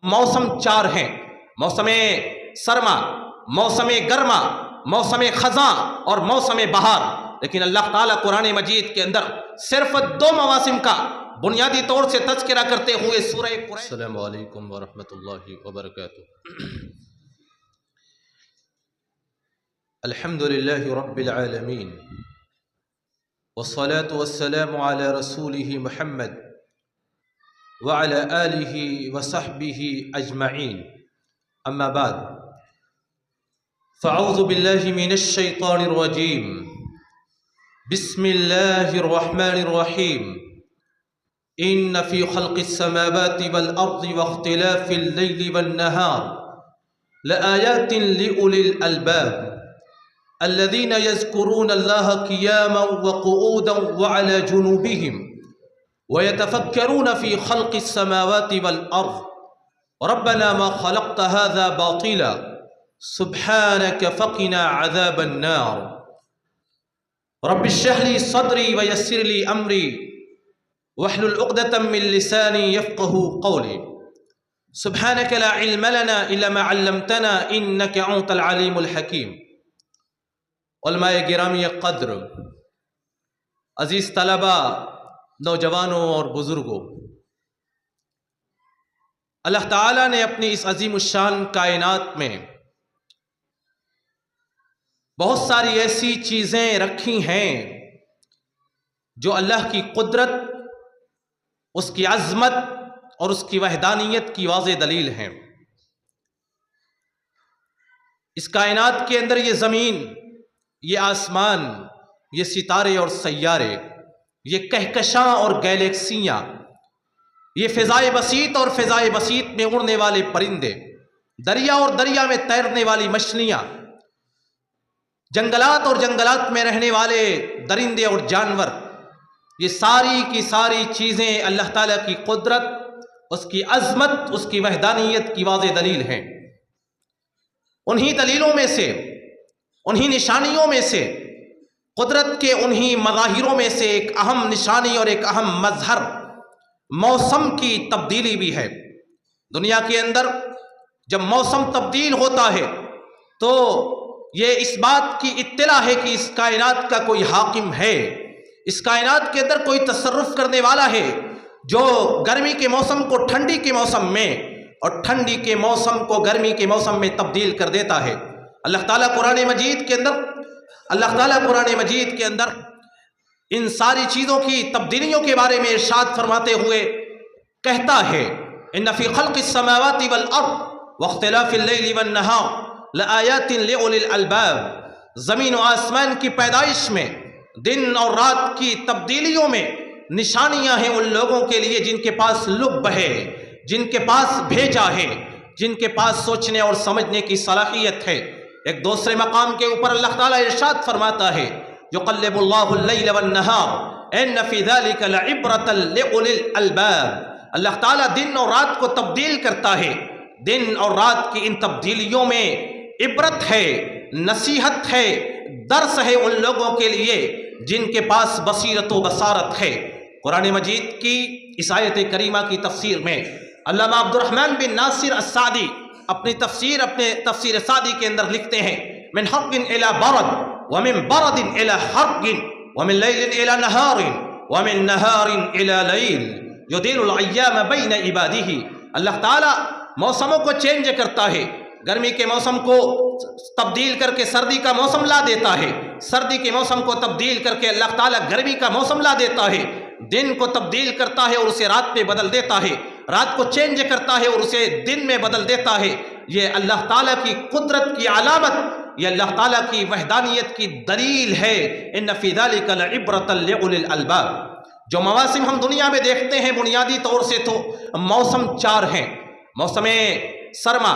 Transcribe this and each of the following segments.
موسم چار ہیں: موسم سرما، موسم گرما، موسم خزاں اور موسم بہار۔ لیکن اللہ تعالیٰ قرآن مجید کے اندر صرف دو مواسم کا بنیادی طور سے تذکرہ کرتے ہوئے سورہ قریش۔ السلام علیکم ورحمۃ اللہ وبرکاتہ۔ الحمد للہ رب العالمین، والصلاة والسلام على رسوله محمد وعلى آلہ وصحبہ اجمعین، اما بعد، فاعوذ باللہ من الشیطان الرجیم، بسم اللہ الرحمن الرحیم، ان فی خلق السماوات والارض واختلاف اللیل والنہار لآیات لأولی الالباب الذین یذکرون اللہ قیاما وقعودا وعلى جنوبہم ویتفکرون فی خلق السماوات والارض ربنا ما خلقت هذا باطلا سبحانك فقنا عذاب النار رب اشرح لي صدري ويسر لي امري واحلل عقدة من لساني يفقهوا قولي سبحانك لا علم لنا الا ما علمتنا انك انت العليم الحكيم۔ علماء گرامی قدر، عزیز طلبہ، نوجوانوں اور بزرگوں، اللہ تعالیٰ نے اپنی اس عظیم الشان کائنات میں بہت ساری ایسی چیزیں رکھی ہیں جو اللہ کی قدرت، اس کی عظمت اور اس کی وحدانیت کی واضح دلیل ہیں۔ اس کائنات کے اندر یہ زمین، یہ آسمان، یہ ستارے اور سیارے، یہ کہکشاں اور گیلیکسیاں، یہ فضائے بسیط اور فضائے بسیط میں اڑنے والے پرندے، دریا اور دریا میں تیرنے والی مچھلیاں، جنگلات اور جنگلات میں رہنے والے درندے اور جانور، یہ ساری کی ساری چیزیں اللہ تعالیٰ کی قدرت، اس کی عظمت، اس کی وحدانیت کی واضح دلیل ہیں۔ انہی دلیلوں میں سے، انہی نشانیوں میں سے، قدرت کے انہی مظاہروں میں سے ایک اہم نشانی اور ایک اہم مظہر موسم کی تبدیلی بھی ہے۔ دنیا کے اندر جب موسم تبدیل ہوتا ہے تو یہ اس بات کی اطلاع ہے کہ اس کائنات کا کوئی حاکم ہے، اس کائنات کے اندر کوئی تصرف کرنے والا ہے جو گرمی کے موسم کو ٹھنڈی کے موسم میں اور ٹھنڈی کے موسم کو گرمی کے موسم میں تبدیل کر دیتا ہے۔ اللہ تعالیٰ قرآن مجید کے اندر ان ساری چیزوں کی تبدیلیوں کے بارے میں ارشاد فرماتے ہوئے کہتا ہے: ان فی خلق السماوات والارض واختلاف اللیل والنہار لآیات لأولی الالباب، زمین و آسمان کی پیدائش میں، دن اور رات کی تبدیلیوں میں نشانیاں ہیں ان لوگوں کے لیے جن کے پاس لب ہے، جن کے پاس بھیجا ہے، جن کے پاس سوچنے اور سمجھنے کی صلاحیت ہے۔ ایک دوسرے مقام کے اوپر اللہ تعالیٰ ارشاد فرماتا ہے: یقلب اللہ اللیل والنہار ان فی ذلک لعبرۃ لأولی الالباب۔ اللہ تعالیٰ دن اور رات کو تبدیل کرتا ہے، دن اور رات کی ان تبدیلیوں میں عبرت ہے، نصیحت ہے، درس ہے ان لوگوں کے لیے جن کے پاس بصیرت و بصارت ہے۔ قرآن مجید کی اس آیت کریمہ کی تفسیر میں علامہ عبد الرحمن بن ناصر السعدی اپنی تفسیر سعدی کے اندر لکھتے ہیں: من حق الى برد ومن برد الى حرق ومن لیل الى نہار ومن نہار الى لیل یدیل الایام بین عبادہ۔ اللہ تعالیٰ موسموں کو چینج کرتا ہے، گرمی کے موسم کو تبدیل کر کے سردی کا موسم لا دیتا ہے، سردی کے موسم کو تبدیل کر کے اللہ تعالیٰ گرمی کا موسم لا دیتا ہے، دن کو تبدیل کرتا ہے اور اسے رات میں بدل دیتا ہے، رات کو چینج کرتا ہے اور اسے دن میں بدل دیتا ہے۔ یہ اللہ تعالیٰ کی قدرت کی علامت، یہ اللہ تعالیٰ کی وحدانیت کی دلیل ہے۔ ان فی ذلک لعبرۃ لأولی الالباب۔ جو مواسم ہم دنیا میں دیکھتے ہیں بنیادی طور سے تو موسم چار ہیں: موسم سرما،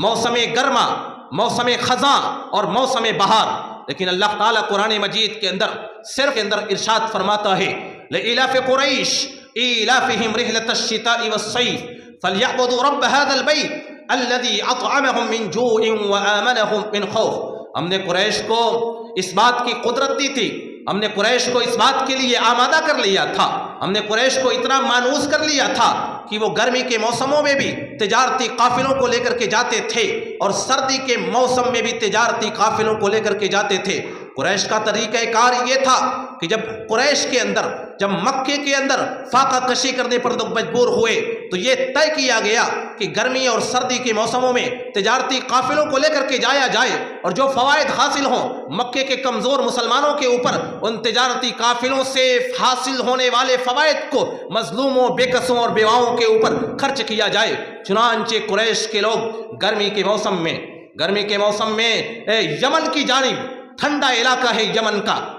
موسم گرما، موسم خزاں اور موسم بہار۔ لیکن اللہ تعالیٰ قرآن مجید کے اندر صرف ارشاد فرماتا ہے: لإلاف قریش إيلافهم رحلة الشتاء والصيف فليعبدوا رب هذا البيت الذي أطعمهم من جوع وآمنهم من خوف۔ ہم نے قریش کو اس بات کی قدرت دی تھی، ہم نے قریش کو اس بات کے لیے آمادہ کر لیا تھا، ہم نے قریش کو اتنا مانوس کر لیا تھا کہ وہ گرمی کے موسموں میں بھی تجارتی قافلوں کو لے کر کے جاتے تھے اور سردی کے موسم میں بھی تجارتی قافلوں کو لے کر کے جاتے تھے۔ قریش کا طریقہ کار یہ تھا کہ جب قریش کے اندر، جب مکے کے اندر فاقہ کشی کرنے پر لوگ مجبور ہوئے تو یہ طے کیا گیا کہ گرمی اور سردی کے موسموں میں تجارتی قافلوں کو لے کر کے جایا جائے، اور جو فوائد حاصل ہوں مکے کے کمزور مسلمانوں کے اوپر، ان تجارتی قافلوں سے حاصل ہونے والے فوائد کو مظلوموں، بے کسوں اور بیواؤں کے اوپر خرچ کیا جائے۔ چنانچہ قریش کے لوگ گرمی کے موسم میں یمن کی جانب، ٹھنڈا علاقہ ہے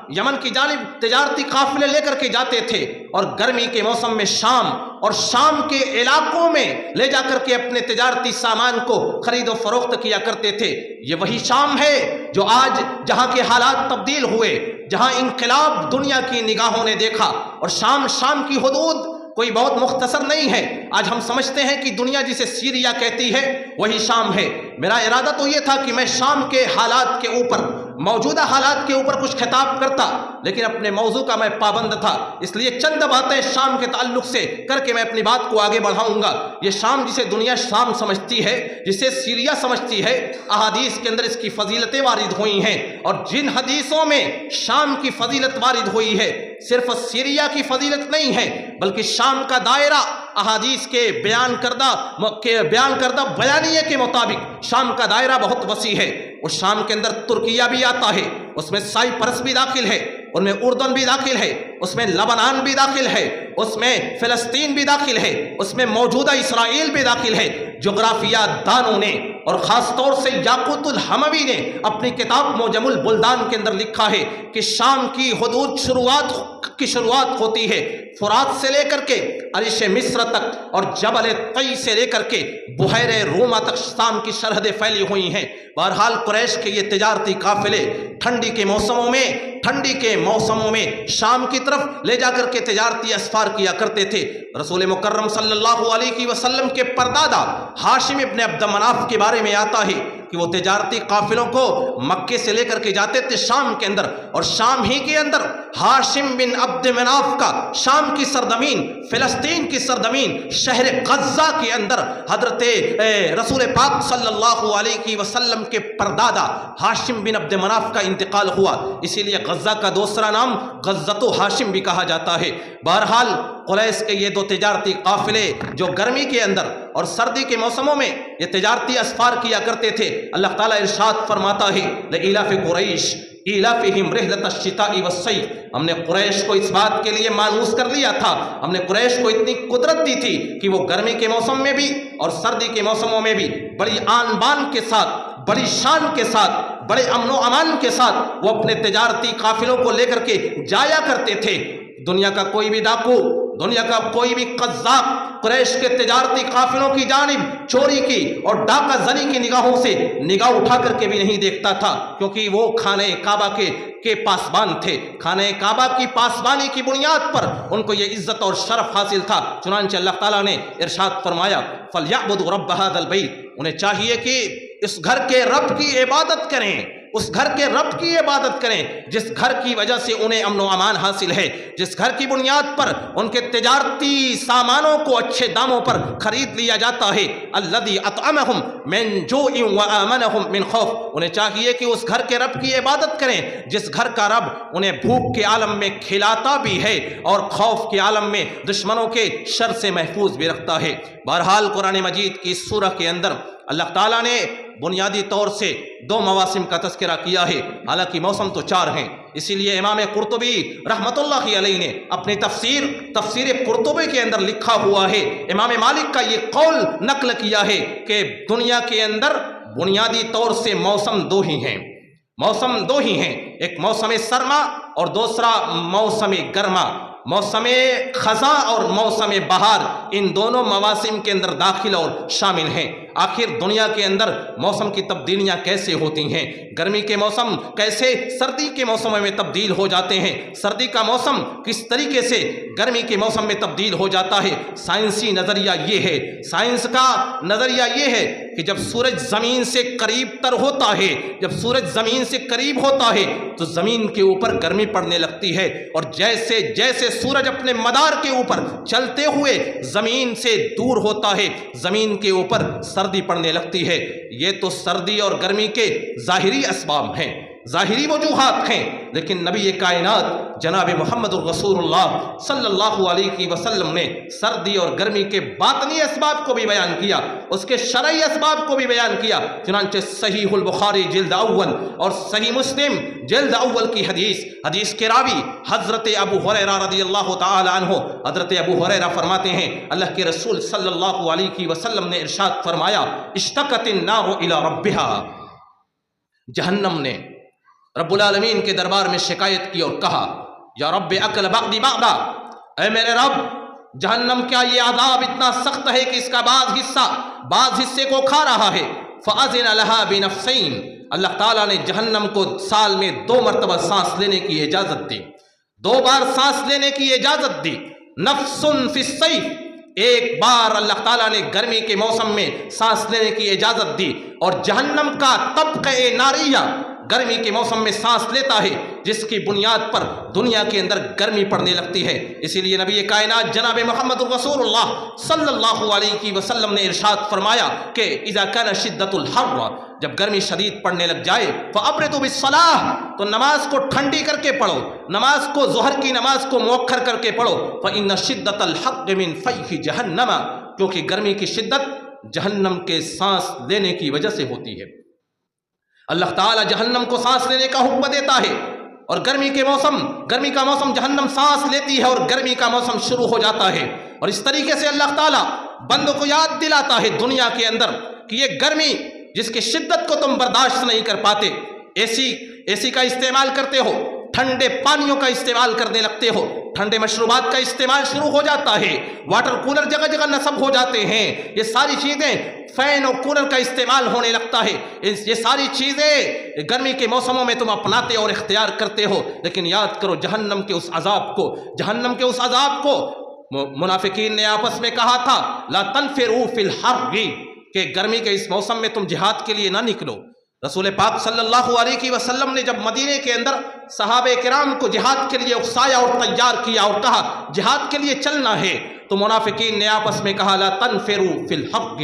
یمن کی جانب تجارتی قافلے لے کر کے جاتے تھے، اور گرمی کے موسم میں شام کے علاقوں میں لے جا کر کے اپنے تجارتی سامان کو خرید و فروخت کیا کرتے تھے۔ یہ وہی شام ہے جو آج جہاں کے حالات تبدیل ہوئے، جہاں انقلاب دنیا کی نگاہوں نے دیکھا، اور شام کی حدود کوئی بہت مختصر نہیں ہے۔ آج ہم سمجھتے ہیں کہ دنیا جسے سیریا کہتی ہے وہی شام ہے۔ میرا ارادہ تو یہ تھا کہ میں شام کے حالات کے اوپر، موجودہ حالات کے اوپر کچھ خطاب کرتا، لیکن اپنے موضوع کا میں پابند تھا، اس لیے چند باتیں شام کے تعلق سے کر کے میں اپنی بات کو آگے بڑھاؤں گا۔ یہ شام جسے دنیا شام سمجھتی ہے، جسے سیریا سمجھتی ہے، احادیث کے اندر اس کی فضیلتیں وارد ہوئی ہیں، اور جن حدیثوں میں شام کی فضیلت وارد ہوئی ہے صرف سیریا کی فضیلت نہیں ہے، بلکہ شام کا دائرہ احادیث کے بیان کردہ بیانیے کے مطابق شام کا دائرہ بہت وسیع ہے۔ اس شام کے اندر ترکیہ بھی آتا ہے، اس میں سائپرس بھی داخل ہے، ان میں اردن بھی داخل ہے، اس میں لبنان بھی داخل ہے، اس میں فلسطین بھی داخل ہے، اس میں موجودہ اسرائیل بھی داخل ہے۔ جغرافیہ دانوں نے اور خاص طور سے یاقوت الحموی نے اپنی کتاب معجم البلدان کے اندر لکھا ہے کہ شام کی حدود شروعات ہوتی ہے فرات سے لے کر کے عریش مصر تک، اور جبل طی سے لے کر کے بحیر روما تک شام کی سرحدیں پھیلی ہوئی ہیں۔ بہرحال قریش کے یہ تجارتی قافلے ٹھنڈی کے موسموں میں شام کی طرف لے جا کر کے تجارتی اسفار کیا کرتے تھے۔ رسول مکرم صلی اللہ علیہ وسلم کے پردادا ہاشم ابن عبد مناف کے بارے میں آتا ہے کہ وہ تجارتی قافلوں کو مکے سے لے کر کے جاتے تھے شام کے اندر، اور شام ہی کے اندر ہاشم بن عبد مناف کا شام کی سرزمین، فلسطین کی سرزمین شہر غزہ کے اندر حضرت رسول پاک صلی اللہ علیہ وسلم کے پردادا ہاشم بن عبد مناف کا انتقال ہوا، اسی لیے غزہ کا دوسرا نام غزۃ ہاشم بھی کہا جاتا ہے۔ بہرحال قریش کے یہ دو تجارتی قافلے جو گرمی کے اندر اور سردی کے موسموں میں یہ تجارتی اسفار کیا کرتے تھے، اللہ تعالیٰ ارشاد فرماتا ہے لإلاف قریش ایلافہم رحلۃ الشتاء والصیف۔ ہم نے قریش کو اس بات کے لیے مانوس کر لیا تھا، ہم نے قریش کو اتنی قدرت دی تھی کہ وہ گرمی کے موسم میں بھی اور سردی کے موسموں میں بھی بڑی آن بان کے ساتھ، بڑی شان کے ساتھ، بڑے امن و امان کے ساتھ وہ اپنے تجارتی قافلوں کو لے کر کے جایا کرتے تھے۔ دنیا کا کوئی بھی ڈاکو، دنیا کا کوئی بھی قذاب قریش کے تجارتی قافلوں کی جانب چوری کی اور ڈاکہ زنی کی نگاہوں سے نگاہ اٹھا کر کے بھی نہیں دیکھتا تھا، کیونکہ وہ خانہ کعبہ کے پاسبان تھے۔ خانہ کعبہ کی پاسبانی کی بنیاد پر ان کو یہ عزت اور شرف حاصل تھا۔ چنانچہ اللہ تعالیٰ نے ارشاد فرمایا فَلْيَعْبُدُوا رَبَّ هَذَا الْبَيْتِ، انہیں چاہیے کہ اس گھر کے رب کی عبادت کریں، اس گھر کے رب کی عبادت کریں جس گھر کی وجہ سے انہیں امن و امان حاصل ہے، جس گھر کی بنیاد پر ان کے تجارتی سامانوں کو اچھے داموں پر خرید لیا جاتا ہے۔ الذی اطعمہم من جوع وآمنہم من خوف، انہیں چاہیے کہ اس گھر کے رب کی عبادت کریں جس گھر کا رب انہیں بھوک کے عالم میں کھلاتا بھی ہے اور خوف کے عالم میں دشمنوں کے شر سے محفوظ بھی رکھتا ہے۔ بہرحال قرآن مجید کی اس سورہ کے اندر اللہ تعالیٰ نے بنیادی طور سے دو مواسم کا تذکرہ کیا ہے، حالانکہ موسم تو چار ہیں۔ اسی لیے امام قرطبی رحمۃ اللہ علیہ نے اپنی تفسیر قرطبی کے اندر لکھا ہوا ہے، امام مالک کا یہ قول نقل کیا ہے کہ دنیا کے اندر بنیادی طور سے موسم دو ہی ہیں، ایک موسم سرما اور دوسرا موسم گرما۔ موسم خزاں اور موسم بہار ان دونوں مواسم کے اندر داخل اور شامل ہیں۔ آخر دنیا کے اندر موسم کی تبدیلیاں کیسے ہوتی ہیں؟ گرمی کے موسم کیسے سردی کے موسم میں تبدیل ہو جاتے ہیں؟ سردی کا موسم کس طریقے سے گرمی کے موسم میں تبدیل ہو جاتا ہے؟ سائنس کا نظریہ یہ ہے کہ جب سورج زمین سے قریب تر ہوتا ہے، جب سورج زمین سے قریب ہوتا ہے تو زمین کے اوپر گرمی پڑنے لگتی ہے، اور جیسے جیسے سورج اپنے مدار کے اوپر چلتے ہوئے زمین سے دور ہوتا ہے، زمین کے اوپر سردی پڑنے لگتی ہے۔ یہ تو سردی اور گرمی کے ظاہری اسباب ہیں، ظاہری وجوہات ہیں، لیکن نبی کائنات جناب محمد الرسول اللہ صلی اللہ علیہ وسلم نے سردی اور گرمی کے باطنی اسباب کو بھی بیان کیا، اس کے شرعی اسباب کو بھی بیان کیا۔ چنانچہ صحیح البخاری جلد اول اور صحیح مسلم جلد اول کی حدیث کے راوی حضرت ابو ہریرہ رضی اللہ تعالی عنہ، حضرت ابو ہریرہ فرماتے ہیں اللہ کے رسول صلی اللہ علیہ وسلم نے ارشاد فرمایا، اشتکت النار الی ربہا، جہنم نے رب العالمین کے دربار میں شکایت کی اور کہا، یا رب اکل بعضی بعضا، اے میرے رب جہنم کیا یہ عذاب اتنا سخت ہے کہ اس کا بعض حصے کو کھا رہا ہے؟ فأذن لها بنفسین، اللہ تعالیٰ نے جہنم کو سال میں 2 مرتبہ سانس لینے کی اجازت دی، 2 بار سانس لینے کی اجازت دی۔ نفس فی الصیف، ایک بار اللہ تعالیٰ نے گرمی کے موسم میں سانس لینے کی اجازت دی، اور جہنم کا طبقہ ناریہ گرمی کے موسم میں سانس لیتا ہے، جس کی بنیاد پر دنیا کے اندر گرمی پڑنے لگتی ہے۔ اسی لیے نبی کائنات جناب محمد رسول اللہ صلی اللہ علیہ وسلم نے ارشاد فرمایا کہ اذا کان شدت الحر، جب گرمی شدید پڑنے لگ جائے فابردوا بالصلاۃ، تو نماز کو ٹھنڈی کر کے پڑھو، نماز کو ظہر کی نماز کو مؤخر کر کے پڑھو۔ فإن شدت الحر من فیح جہنم، کیونکہ گرمی کی شدت جہنم کے سانس لینے کی وجہ سے ہوتی ہے۔ اللہ تعالیٰ جہنم کو سانس لینے کا حکم دیتا ہے، اور گرمی کا موسم جہنم سانس لیتی ہے اور گرمی کا موسم شروع ہو جاتا ہے، اور اس طریقے سے اللہ تعالیٰ بندوں کو یاد دلاتا ہے دنیا کے اندر کہ یہ گرمی جس کی شدت کو تم برداشت نہیں کر پاتے، اے سی کا استعمال کرتے ہو، ٹھنڈے پانیوں کا استعمال کرنے لگتے ہو، ٹھنڈے مشروبات کا استعمال شروع ہو جاتا ہے، واٹر کولر جگہ جگہ نصب ہو جاتے ہیں، یہ ساری چیزیں، فین اور کولر کا استعمال ہونے لگتا ہے، یہ ساری چیزیں گرمی کے موسموں میں تم اپناتے اور اختیار کرتے ہو۔ لیکن یاد کرو جہنم کے اس عذاب کو منافقین نے آپس میں کہا تھا، لا تنفروا فی الحر، کہ گرمی کے اس موسم میں تم جہاد کے لیے نہ نکلو۔ رسول پاک صلی اللہ علیہ وسلم نے جب مدینے کے اندر صحابہ کرام کو جہاد کے لیے اکسایا اور تیار کیا اور کہا جہاد کے لیے چلنا ہے، تو منافقین نے آپس میں کہا لا تنفروا فی الحر،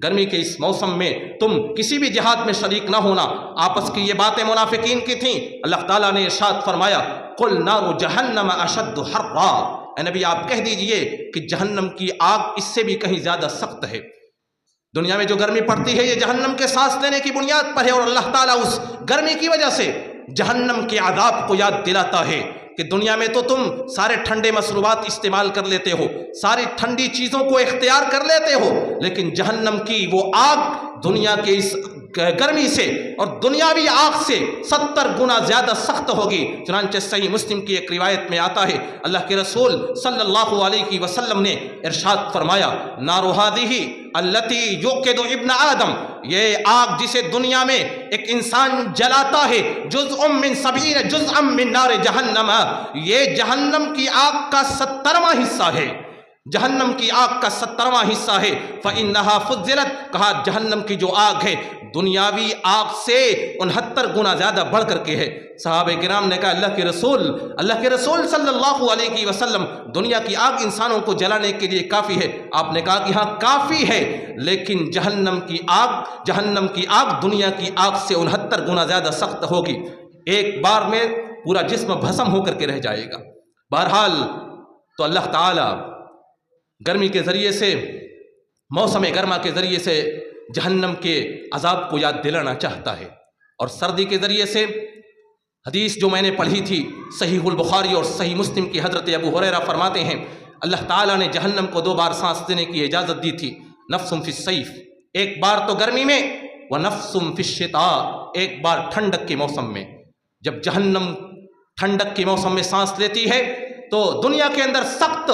گرمی کے اس موسم میں تم کسی بھی جہاد میں شریک نہ ہونا۔ آپس کی یہ باتیں منافقین کی تھیں۔ اللہ تعالیٰ نے ارشاد فرمایا، قل نار جہنم اشد حرا، اے نبی آپ کہہ دیجئے کہ جہنم کی آگ اس سے بھی کہیں زیادہ سخت ہے۔ دنیا میں جو گرمی پڑتی ہے یہ جہنم کے سانس لینے کی بنیاد پر ہے، اور اللہ تعالیٰ اس گرمی کی وجہ سے جہنم کے عذاب کو یاد دلاتا ہے کہ دنیا میں تو تم سارے ٹھنڈے مشروبات استعمال کر لیتے ہو، ساری ٹھنڈی چیزوں کو اختیار کر لیتے ہو، لیکن جہنم کی وہ آگ دنیا کے اس گرمی سے اور دنیاوی آگ سے 70 گنا زیادہ سخت ہوگی۔ چنانچہ صحیح مسلم کی ایک روایت میں آتا ہے اللہ کے رسول صلی اللہ علیہ وسلم نے ارشاد فرمایا، نار ہذہ التی یوقد ابن آدم، یہ آگ جسے دنیا میں ایک انسان جلاتا ہے، جزء من 70 جزءا من نار جہنم، یہ جہنم کی آگ کا 70واں حصہ ہے، جہنم کی آگ کا 70واں حصہ ہے۔ فإنها فضلت، کہا جہنم کی جو آگ ہے دنیاوی آگ سے 69 گنا زیادہ بڑھ کر کے ہے۔ صحابہ کرام نے کہا اللہ کے رسول صلی اللہ علیہ وسلم، دنیا کی آگ انسانوں کو جلانے کے لیے کافی ہے۔ آپ نے کہا کہ ہاں کافی ہے، لیکن جہنم کی آگ دنیا کی آگ سے 69 گنا زیادہ سخت ہوگی، ایک بار میں پورا جسم بھسم ہو کر کے رہ جائے گا۔ بہرحال تو اللہ تعالی گرمی کے ذریعے سے، موسم گرما کے ذریعے سے جہنم کے عذاب کو یاد دلانا چاہتا ہے، اور سردی کے ذریعے سے حدیث جو میں نے پڑھی تھی صحیح البخاری اور صحیح مسلم کی، حضرت ابو ہریرہ فرماتے ہیں اللہ تعالیٰ نے جہنم کو 2 بار سانس دینے کی اجازت دی تھی، نفس فی الصیف، ایک بار تو گرمی میں، ونفس فی الشتاء، ایک بار ٹھنڈک کے موسم میں۔ جب جہنم ٹھنڈک کے موسم میں سانس لیتی ہے تو دنیا کے اندر سخت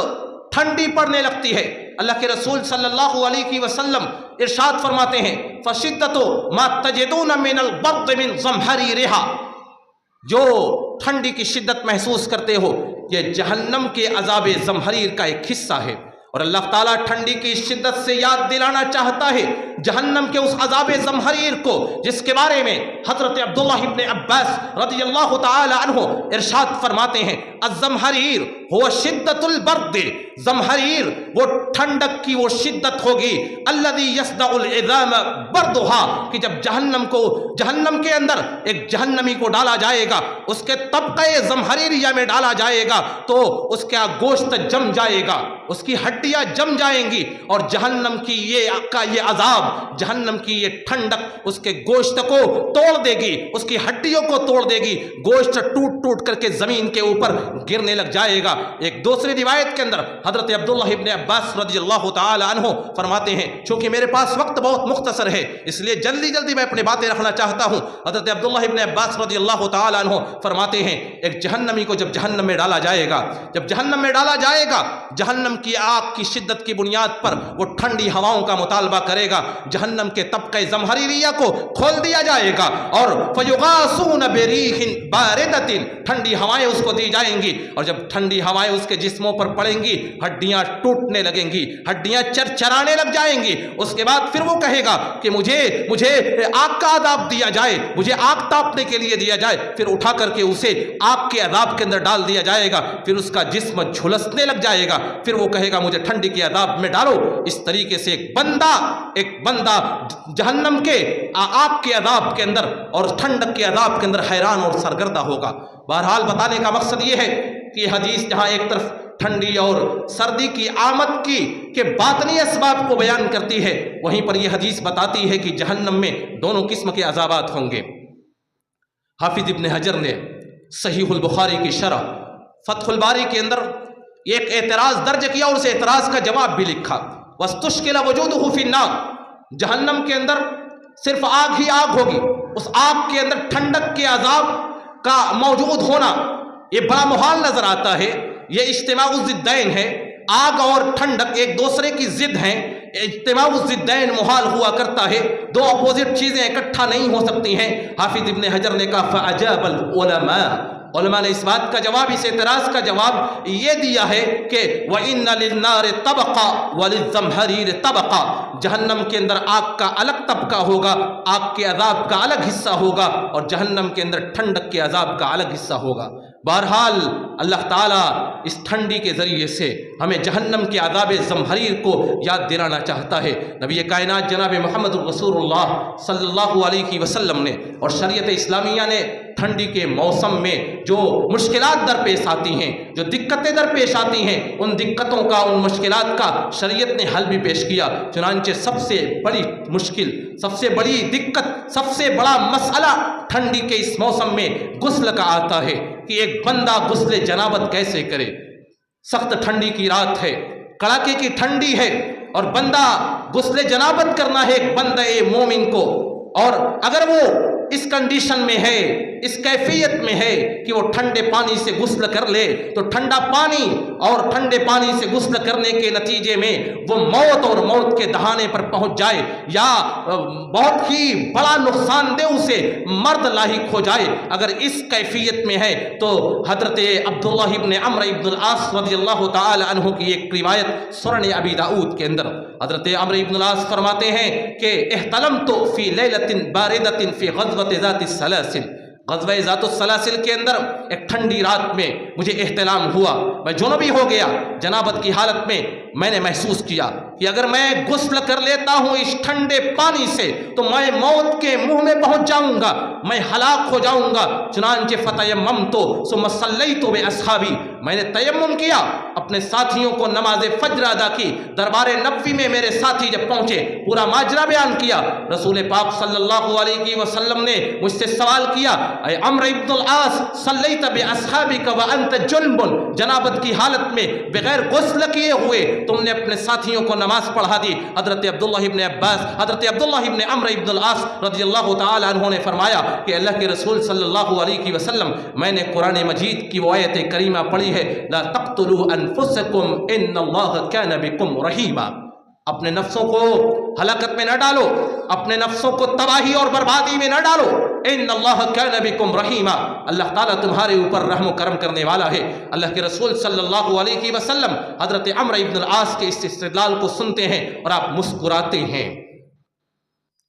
ٹھنڈی پڑنے لگتی ہے۔ اللہ کے رسول صلی اللہ علیہ وسلم ارشاد فرماتے ہیں فشدت ما تجدون من البرد من زمہریرہا، جو ٹھنڈی کی شدت محسوس کرتے ہو یہ جہنم کے عذاب زمہریر کا ایک حصہ ہے۔ اور اللہ تعالیٰ ٹھنڈی کی شدت سے یاد دلانا چاہتا ہے جہنم کے اس عذاب زمہریر کو جس کے بارے میں حضرت عبداللہ ابن عباس رضی اللہ تعالی عنہ ارشاد فرماتے ہیں الزمہریر ہوا شدت البرد، زمہریر وہ ٹھنڈک کی وہ شدت ہوگی الذی یصدع العظام بردھا، کہ جب جہنم کے اندر ایک جہنمی کو ڈالا جائے گا، اس کے طبقہ زمہریریہ میں ڈالا جائے گا تو اس کا گوشت جم جائے گا، اس کی ہڈیاں جم جائیں گی، اور جہنم کی یہ عذاب، جہنم کی یہ ٹھنڈک اس کے گوشت کو توڑ دے گی، اس کی ہڈیوں کو توڑ دے گی، گوشت ٹوٹ ٹوٹ کر کے زمین کے اوپر گرنے لگ جائے گا۔ ایک دوسری روایت کے اندر حضرت عبداللہ ابن عباس رضی اللہ تعالی عنہ فرماتے ہیں، چونکہ میرے پاس وقت بہت مختصر ہے اس لیے جلدی میں اپنی باتیں رکھنا چاہتا ہوں۔ حضرت عبداللہ ابن عباس رضی اللہ تعالی عنہ فرماتے ہیں ایک جہنمی کو جب جہنم میں ڈالا جائے گا، جہنم کی آگ کی شدت کی بنیاد پر وہ ٹھنڈی ہواؤں کا مطالبہ کرے گا، جہنم کے طبقہ زمہریریہ کو کھول دیا جائے گا، اور فیغاسون بریح باردۃ، ٹھنڈی ہوائیں اس کو دی جائیں گی، اور جب ٹھنڈی ہوائیں اس کے جسموں پر پڑیں گی ہڈیاں ٹوٹنے لگیں گی، ہڈیاں چرچرانے لگ جائیں گی۔ اس کے بعد پھر وہ کہے گا کہ مجھے آگ کا عذاب دیا جائے، مجھے آگ تاپنے کے لیے دیا جائے، پھر اٹھا کر کے اسے آگ کے عذاب کے اندر ڈال دیا جائے گا، پھر اس کا جسم جھلسنے لگ جائے گا، پھر وہ کہے گا مجھے ٹھنڈی کے عذاب میں ڈالو۔ اس طریقے سے ایک بندہ جہنم کے آگ کے عذاب کے اندر اور ٹھنڈک کے عذاب کے اندر حیران اور سرگردہ ہوگا۔ بہرحال بتانے کا مقصد یہ ہے کہ یہ حدیث جہاں ایک طرف ٹھنڈی اور سردی کی آمد کے باطنی اسباب کو بیان کرتی ہے، وہیں پر یہ حدیث بتاتی ہے کہ جہنم میں دونوں قسم کے عذابات ہوں گے۔ حافظ ابن حجر نے صحیح البخاری کی شرح فتح الباری کے اندر ایک اعتراض درج کیا اور اس اعتراض کا جواب بھی لکھا، وَاسْتُشْكِلَ وَجُودُهُ فِي النَّارِ، جہنم کے اندر صرف آگ ہی آگ ہوگی، اس آگ کے اندر ٹھنڈک کے عذاب کا موجود ہونا یہ بڑا محال نظر آتا ہے۔ یہ اجتماع الضدین ہے، آگ اور ٹھنڈک ایک دوسرے کی ضد ہیں، اجتماع الضدین محال ہوا کرتا ہے، دو اپوزٹ چیزیں اکٹھا نہیں ہو سکتی ہیں۔ حافظ ابن حجر نے کہا فَأَجَابَ الْعُلَمَاء، علماء نے اس بات کا جواب، اس اعتراض کا جواب یہ دیا ہے کہ وَإِنَّ لِلنَّارِ طَبَقًا وَلِلزَّمْهَرِيرِ طَبَقًا، جہنم کے اندر آگ کا الگ طبقہ ہوگا، آگ کے عذاب کا الگ حصہ ہوگا، اور جہنم کے اندر ٹھنڈک کے عذاب کا الگ حصہ ہوگا۔ بہرحال اللہ تعالیٰ اس ٹھنڈی کے ذریعے سے ہمیں جہنم کے عذاب زمہریر کو یاد دلانا چاہتا ہے۔ نبی کائنات جناب محمد رسول اللہ صلی اللہ علیہ وسلم نے اور شریعت اسلامیہ نے ٹھنڈی کے موسم میں جو مشکلات درپیش آتی ہیں، جو دقتیں درپیش آتی ہیں، ان دقتوں کا، ان مشکلات کا شریعت نے حل بھی پیش کیا۔ چنانچہ سب سے بڑی مشکل، سب سے بڑی دقت، سب سے بڑا مسئلہ ٹھنڈی کے اس موسم میں غسل کا آتا ہے کہ ایک بندہ غسل جنابت کیسے کرے۔ سخت ٹھنڈی کی رات ہے، کڑاکے کی ٹھنڈی ہے، اور بندہ غسل جنابت کرنا ہے ایک بندہ مومن کو، اور اگر وہ اس کنڈیشن میں ہے، اس کیفیت میں ہے کہ وہ ٹھنڈے پانی سے غسل کر لے، تو ٹھنڈا پانی اور ٹھنڈے پانی سے غسل کرنے کے نتیجے میں وہ موت اور موت کے دہانے پر پہنچ جائے، یا بہت ہی بڑا نقصان دہ اسے مرد لاحق ہو جائے۔ اگر اس کیفیت میں ہے تو حضرت عبداللہ ابن عمرو ابن العاص رضی اللہ تعالی عنہ کی ایک روایت سنن ابی داؤد کے اندر حضرت عمرو ابن العاص فرماتے ہیں کہ احتلمت فی لیلۃ باردۃ فی غزوۃ ذات السلاسل، غزوہ ذات السلاسل کے اندر ایک ٹھنڈی رات میں مجھے احتلام ہوا، میں جنوبی ہو گیا، جنابت کی حالت میں میں نے محسوس کیا کہ اگر میں غسل کر لیتا ہوں اس ٹھنڈے پانی سے تو میں موت کے منہ میں پہنچ جاؤں گا، میں ہلاک ہو جاؤں گا۔ چنانچہ فتیممت ثم صلیت باصحابی، میں نے تیمم کیا، اپنے ساتھیوں کو نماز فجر ادا کی، دربار نبوی میں میرے ساتھی جب پہنچے پورا ماجرا بیان کیا، رسول پاک صلی اللہ علیہ وسلم نے مجھ سے سوال کیا اے عمرو ابن العاص صلیت باصحابک وانت جنب، جنابت کی حالت میں بغیر غسل کیے ہوئے تم نے اپنے ساتھیوں کو نماز پڑھا دی۔ حضرت عبداللہ ابن عمرو ابن العاص رضی اللہ تعالی عنہ نے فرمایا کہ اللہ کے رسول صلی اللہ علیہ وسلم، میں نے قرآن مجید کی وہ آیت کریمہ پڑھی ہے لا تقتلوا انفسکم ان اللہ کان بکم رحیما، اپنے نفسوں کو ہلاکت میں نہ ڈالو، اپنے نفسوں کو تباہی اور بربادی میں نہ ڈالو، ان اللہ کان بکم رحیما، اللہ تعالیٰ تمہارے اوپر رحم و کرم کرنے والا ہے۔ اللہ کے رسول صلی اللہ علیہ وسلم حضرت عمرو ابن العاص کے اس استدلال کو سنتے ہیں اور آپ مسکراتے ہیں۔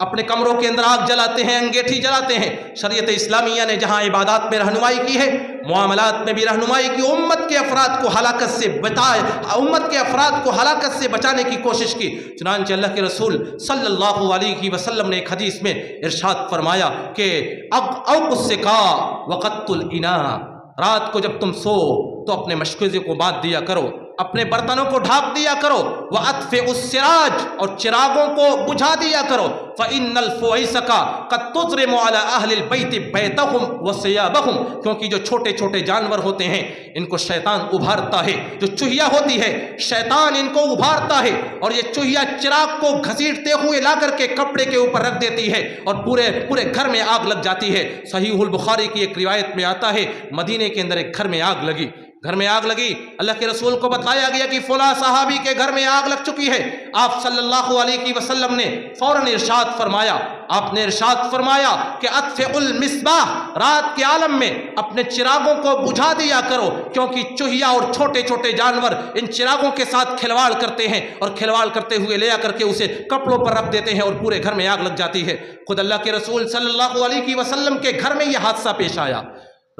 اپنے کمروں کے اندر آگ جلاتے ہیں، انگیٹھی جلاتے ہیں۔ شریعت اسلامیہ نے جہاں عبادات میں رہنمائی کی ہے، معاملات میں بھی رہنمائی کی، امت کے افراد کو ہلاکت سے بچانے کی کوشش کی۔ چنانچہ اللہ کے رسول صلی اللہ علیہ وسلم نے ایک حدیث میں ارشاد فرمایا کہ اوقوا السقاء وقدت الاناء، رات کو جب تم سو تو اپنے مشکوزے کو باندھ دیا کرو، اپنے برتنوں کو ڈھانپ دیا کرو، وَأَطْفِئُوا السِّرَاجَ، اور چراغوں کو بجھا دیا کرو، فَإِنَّ الْفُوَيْسَقَ قَدْ تُضْرِمُ عَلَىٰ أَهْلِ الْبَيْتِ بَيْتَهُمْ وَثِيَابَهُمْ، کیونکہ جو چھوٹے چھوٹے جانور ہوتے ہیں ان کو شیطان ابھارتا ہے، جو چوہیا ہوتی ہے شیطان ان کو ابھارتا ہے، اور یہ چوہیا چراغ کو گھسیٹتے ہوئے لا کر کے کپڑے کے اوپر رکھ دیتی ہے اور پورے گھر میں آگ لگ جاتی ہے۔ صحیح البخاری کی ایک روایت میں آتا ہے مدینے کے اندر ایک گھر میں آگ لگی، اللہ کے رسول کو بتایا گیا کہ فلاں صحابی کے گھر میں آگ لگ چکی ہے۔ آپ صلی اللہ علیہ وسلم نے فوراً ارشاد فرمایا کہ اطفئوا المصباح، رات کے عالم میں اپنے چراغوں کو بجھا دیا کرو، کیونکہ چوہیا اور چھوٹے چھوٹے جانور ان چراغوں کے ساتھ کھلواڑ کرتے ہیں، اور کھلواڑ کرتے ہوئے لے آ کر کے اسے کپڑوں پر رکھ دیتے ہیں اور پورے گھر میں آگ لگ جاتی ہے۔ خود اللہ کے رسول صلی اللہ علیہ وسلم کے گھر میں یہ حادثہ پیش آیا۔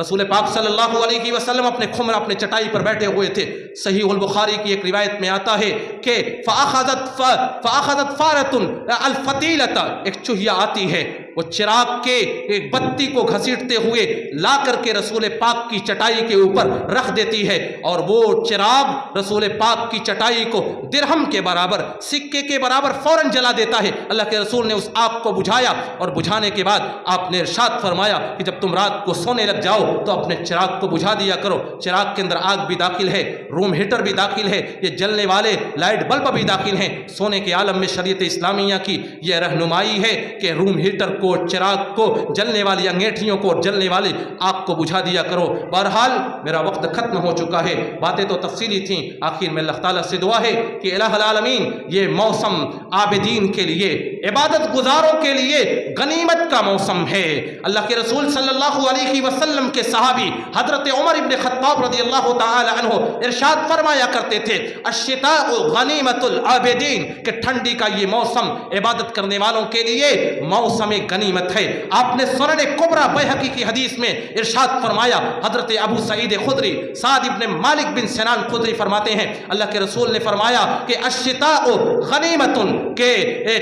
رسول پاک صلی اللہ علیہ وسلم اپنے چٹائی پر بیٹھے ہوئے تھے۔ صحیح البخاری کی ایک روایت میں آتا ہے کہ فَأَخَذَتْ فَارَةٌ الْفَتِيلَةَ، ایک چوہیا آتی ہے، وہ چراغ کے ایک بتی کو گھسیٹتے ہوئے لا کر کے رسول پاک کی چٹائی کے اوپر رکھ دیتی ہے، اور وہ چراغ رسول پاک کی چٹائی کو درہم کے برابر، سکے کے برابر فوراً جلا دیتا ہے۔ اللہ کے رسول نے اس آگ کو بجھایا، اور بجھانے کے بعد آپ نے ارشاد فرمایا کہ جب تم رات کو سونے لگ جاؤ تو اپنے چراغ کو بجھا دیا کرو۔ چراغ کے اندر آگ بھی داخل ہے، روم ہیٹر بھی داخل ہے، یہ جلنے والے لائٹ بلب بھی داخل ہیں۔ سونے کے عالم میں شریعت اسلامیہ کی یہ رہنمائی ہے کہ روم ہیٹر کو، چراغ کو، جلنے والی انگیٹھیوں کو اور جلنے والی آگ کو بجھا دیا کرو۔ بہرحال میرا وقت ختم ہو چکا ہے، باتیں تو تفصیلی تھیں، آخر میں اللہ تعالیٰ سے دعا ہے کہ الہ العالمین یہ موسم عابدین کے لیے، عبادت گزاروں کے لیے غنیمت کا موسم ہے۔ اللہ کے رسول صلی اللہ علیہ وسلم کے صحابی حضرت عمر ابن خطاب رضی اللہ تعالی عنہ ارشاد فرمایا کرتے تھے الشتاء غنیمت العابدین، کہ ٹھنڈی کا یہ موسم عبادت کرنے والوں کے لیے موسم غنیمت ہے۔ آپ نے سنن کبریٰ بیہقی کی حدیث میں ارشاد فرمایا، حضرت ابو سعید خدری سعد ابن مالک بن سنان خدری فرماتے ہیں اللہ کے رسول نے فرمایا کہ الشتاء غنیمت، کہ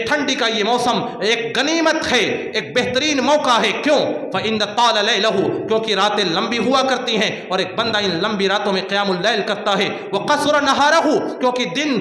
ٹھنڈی کا یہ موسم ایک غنیمت ہے، ایک بہترین موقع ہے۔ کیوں؟ فإن طال لیلہ، کیونکہ راتیں لمبی ہوا کرتی ہیں اور ایک بندہ ان لمبی راتوں میں قیام اللیل کرتا ہے۔ وقصر نہارہ، کیونکہ دن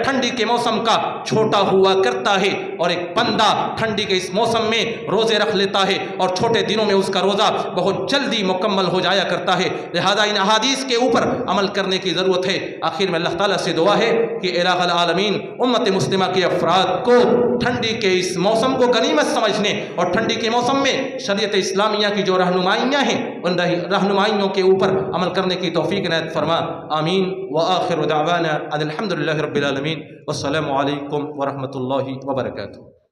ٹھنڈی کے موسم کا چھوٹا ہوا کرتا ہے اور ایک بندہ ٹھنڈی کے اس موسم میں روزے رکھ لیتا ہے اور چھوٹے دنوں میں اس کا روزہ بہت جلدی مکمل ہو جایا کرتا ہے۔ لہذا ان احادیث کے اوپر عمل کرنے کی ضرورت ہے۔ آخر میں اللہ تعالیٰ سے دعا ہے کہ الہ العالمین امت مسلمہ کے افراد کو ٹھنڈی کے اس موسم کو غنیمت سمجھنے اور ٹھنڈی کے موسم میں شریعت اسلامیہ کی جو رہنمائیاں ہیں ان رہنمائیوں کے اوپر عمل کرنے کی توفیق عنایت فرما، آمین۔ وآخر دعوانا ان الحمد للہ رب العالمین، والسلام علیکم ورحمۃ اللہ وبرکاتہ۔